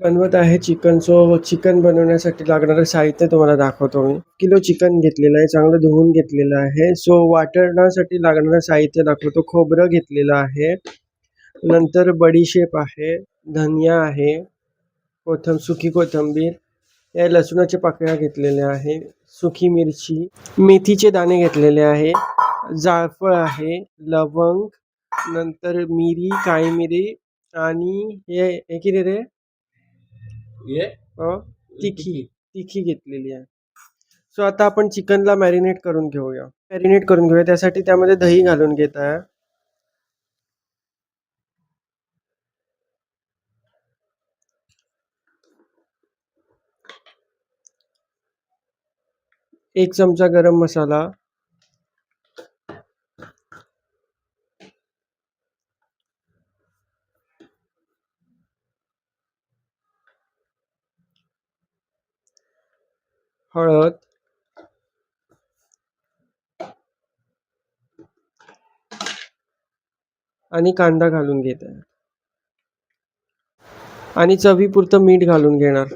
बनवत आहे chicken. Chicken बनवण्यासाठी लागणारं साहित्य तुम्हाला दाखवतो मी. किलो चिकन घेतलेलं आहे, चांगलं धुवून घेतलेलं आहे. वाटणासाठी लागणारं साहित्य दाखवतो. खोबरं घेतलेलं आहे, नंतर बडीशेप आहे, धनिया आहे, सुकी कोथिंबीर, या लसूणाच्या पाकळ्या घेतलेल्या आहे, सुकी मिरची, मेथीचे दाणे घेतलेले आहे, जायफळ आहे, लवंग, नंतर मिरी, काळी मिरी आणि हे किती रे तिखी घेतलेली आहे. आता आपण चिकनला मॅरिनेट करून घेऊया. त्यासाठी त्यामध्ये दही घालून घेत आहे. एक चमचा गरम मसाला, हळद, आणि कांदा घालून घेत आहे आणि चवीपुरतं मीठ घालून घेणार.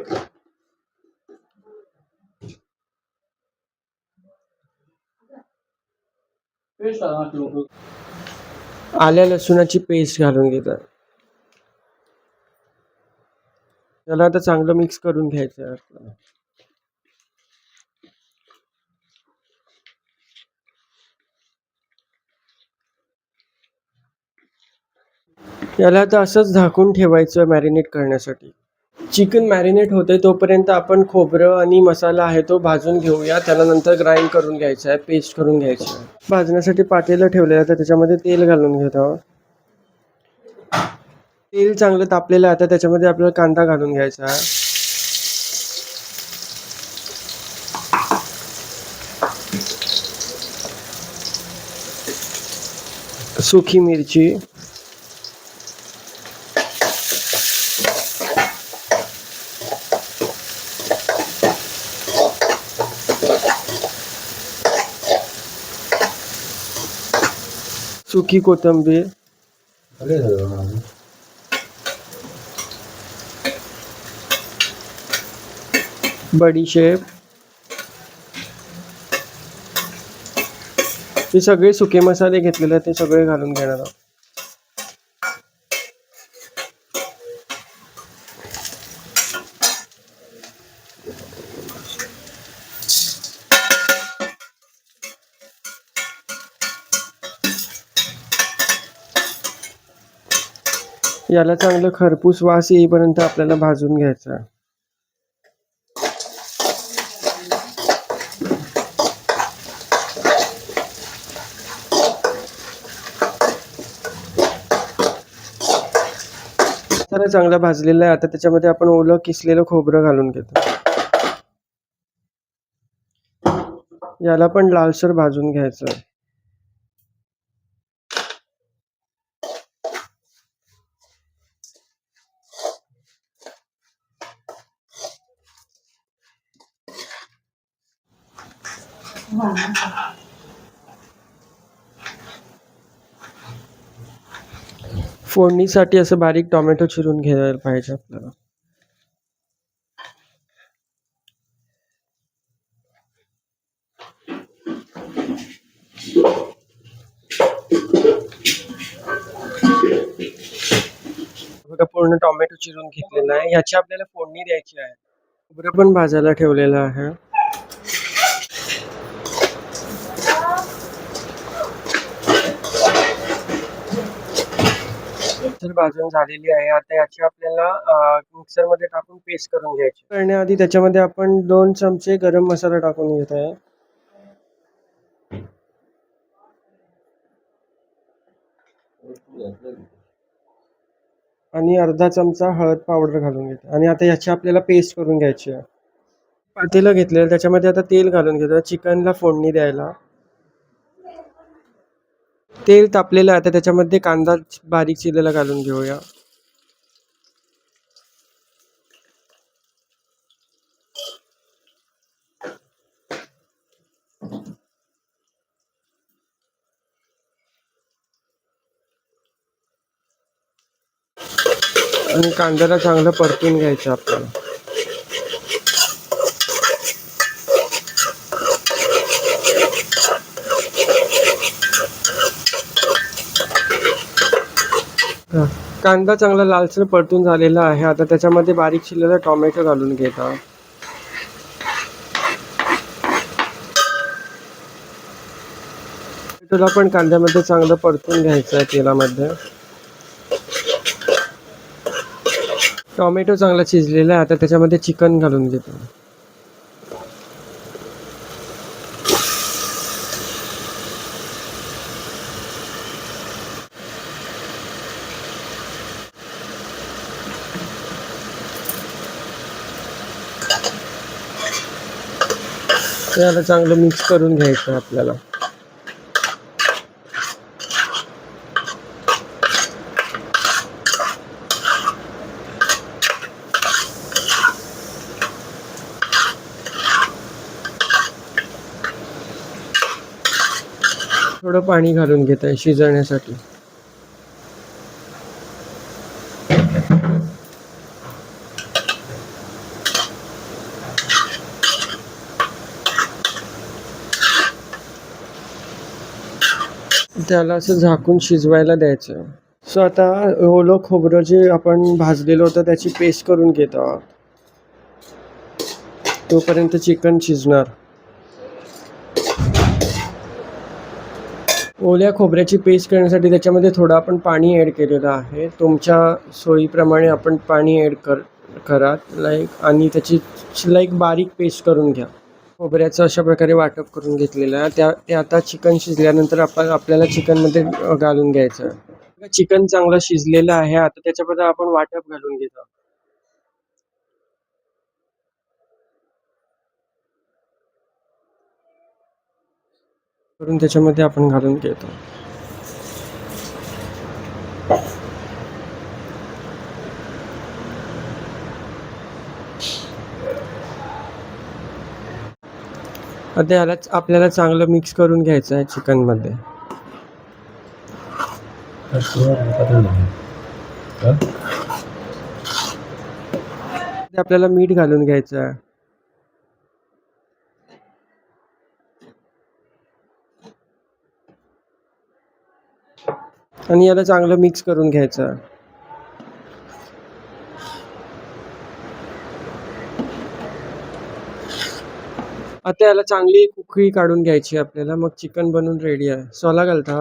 आल्या लसूणाची पेस्ट घालून घेत आहे. त्याला आता चांगलं मिक्स करून घ्यायचं आहे आपल्याला. याला आता असंच झाकून ठेवायचं मॅरिनेट करण्यासाठी. चिकन मॅरिनेट होते तोपर्यंत आपण खोबरं आणि मसाला आहे तो भाजून घेऊया. त्याला नंतर ग्राइंड करून घ्यायचं आहे, पेस्ट करून घ्यायचं आहे. भाजण्यासाठी पातेलं ठेवलेलं आहे, त्याच्यामध्ये तेल घालून घेत आहोत. तेल चांगलं तापलेलं आहे, आता त्याच्यामध्ये आपल्याला कांदा घालून घ्यायचा आहे. सुकी मिरची, सुकी कोथिंबीर, बडीशेप, हे सगळे सुके मसाले घेतलेले ते सगळे घालून घेणार आहोत. याला चांगलं खरपूस वास येईपर्यंत आपल्याला भाजून घ्यायचं आहे. चांगला भाजलेला आहे. आता त्याच्यामध्ये आपण ओलं किसलेलं खोबरं घालून घेतो. याला पण लालसर भाजून घ्यायचं आहे. फोडणीसाठी असं बारीक टोमॅटो चिरून घ्यायला पाहिजे आपल्याला. बघा, पूर्ण टोमॅटो चिरून घेतलेला आहे. याची आपल्याला फोडणी द्यायची आहे. खोबरं पण भाजायला ठेवलेलं आहे. भाजून झालेली आहे. आता याची आपल्याला मिक्सर मध्ये टाकून पेस्ट करून घ्यायची. करण्याआधी त्याच्यामध्ये आपण 2 चमचे गरम मसाला टाकून घेत आहे. आणि अर्धा चमचा हळद पावडर घालून घेतो. आणि आता याची आपल्याला पेस्ट करून घ्यायची आहे. पातेलं घेतलेलं, त्याच्यामध्ये आता तेल घालून घेतो चिकनला फोडणी द्यायला. तेल तापलेलं आहे, आता त्याच्यामध्ये कांदा बारीक चिरलेला घालून घेऊया. आणि कांद्याला चांगलं परतून घ्यायचं आपल्याला. कांदा चांगला लालसर परतून झालेला आहे. आता त्याच्यामध्ये बारीक चिरलेला टोमॅटो घालून घेत आहोत. टोमॅटोला पण कांद्यामध्ये चांगलं परतून घ्यायचं आहे तेलामध्ये. टोमॅटो चांगला शिजलेला आहे. आता त्याच्यामध्ये चिकन घालून घेतो. त्याला चांगलं मिक्स करून घ्यायचं आपल्याला. थोडं पाणी घालून घेत आहे शिजवण्यासाठी. त्याला असं झाकून शिजवायला द्यायचं. सो आता ओलं खोबरं जे आपण भाजलेलं होतं त्याची पेस्ट करून घेत आहोत. तोपर्यंत चिकन शिजणार. ओल्या खोबऱ्याची पेस्ट करण्यासाठी त्याच्यामध्ये थोडं आपण पाणी ॲड केलेलं आहे. तुमच्या सोयीप्रमाणे आपण पाणी ॲड करा आणि त्याची बारीक पेस्ट करून घ्या. खोबऱ्याचं अशा प्रकारे वाटप करून घेतलेलं आहे. ते आता चिकन शिजल्यानंतर आपल्याला चिकनमध्ये घालून घ्यायचं आहे. चिकन चांगलं शिजलेलं आहे. आता त्याच्यामध्ये आपण वाटप घालून घेतो. करून त्याच्यामध्ये आपण घालून घेतो. आता यालाच आपल्याला चांगलं मिक्स करून घ्यायचं आहे चिकनमध्ये. आपल्याला मीठ घालून घ्यायचं आहे. आणि याला चांगलं मिक्स करून घ्यायचं आहे. आता याला चांगली उकळी काढून घ्यायची आपल्याला. मग चिकन बनवून रेडी आहे. सोला घालता.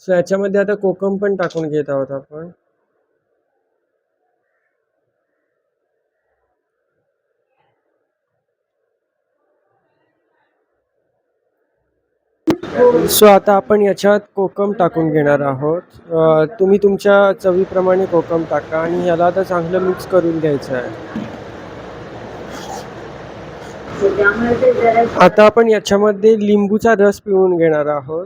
सो याच्यामध्ये आता कोकम पण टाकून घेत आहोत आपण. सो आता आपण याच्यात कोकम टाकून घेणार आहोत. तुम्ही तुमच्या चवीप्रमाणे कोकम टाका आणि याला आता चांगलं मिक्स करून घ्यायचं आहे. आता आपण याच्यामध्ये लिंबूचा रस पिळून घेणार आहोत.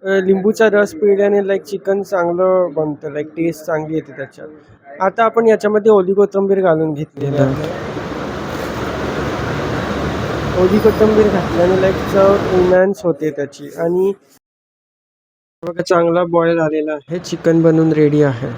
लिंबूचा रस पिळल्याने चिकन चांगलं बनतं. टेस्ट चांगली येते त्याच्यात. आता आपण याच्यामध्ये ओली कोथिंबीर घालून घेतलेलं आहे. ओली कोथिंबीर घातल्याने चव इन्हॅन्स होते त्याची. आणि बघा चांगला बॉईल झालेला आहे. चिकन बनवून रेडी आहे.